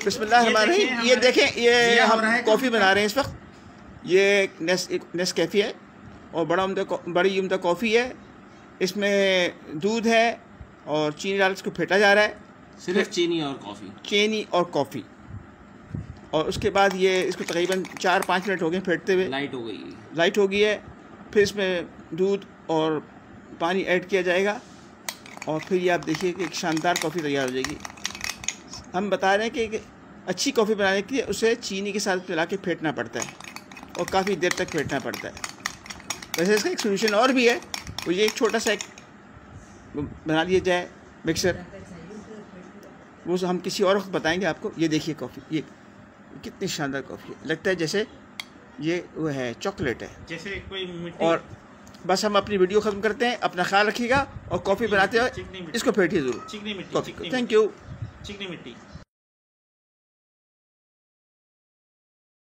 बिस्मिल्लाहिर्रहमानिर्रहीम। ये देखें, ये हम कॉफ़ी बना रहे हैं इस वक्त। ये नेस्कैफ़े है और बड़ी उम्दा कॉफ़ी है। इसमें दूध है और चीनी डाल इसको फेंटा जा रहा है। सिर्फ चीनी और कॉफ़ी। और उसके बाद ये इसको तकरीबन 4-5 मिनट हो गए फेंटते हुए। लाइट हो गई है। फिर इसमें दूध और पानी ऐड किया जाएगा और फिर ये आप देखिए कि एक शानदार कॉफ़ी तैयार हो जाएगी। हम बता रहे हैं कि एक अच्छी कॉफ़ी बनाने के लिए उसे चीनी के साथ मिला के फेंटना पड़ता है और काफ़ी देर तक फेंटना पड़ता है। वैसे इसका एक सोल्यूशन और भी है, वो ये एक छोटा सा एक बना लिया जाए मिक्सर, वो हम किसी और वक्त बताएंगे आपको। ये देखिए कॉफ़ी, ये कितनी शानदार कॉफ़ी है, लगता है जैसे ये वो है चॉकलेट है जैसे कोई मिट्टी। और बस हम अपनी वीडियो ख़त्म करते हैं। अपना ख्याल रखिएगा और कॉफ़ी बनाते हुए इसको फेंटिए ज़रूर। चिकनी मिट्टी। Thank you. चिकनी मिट्टी।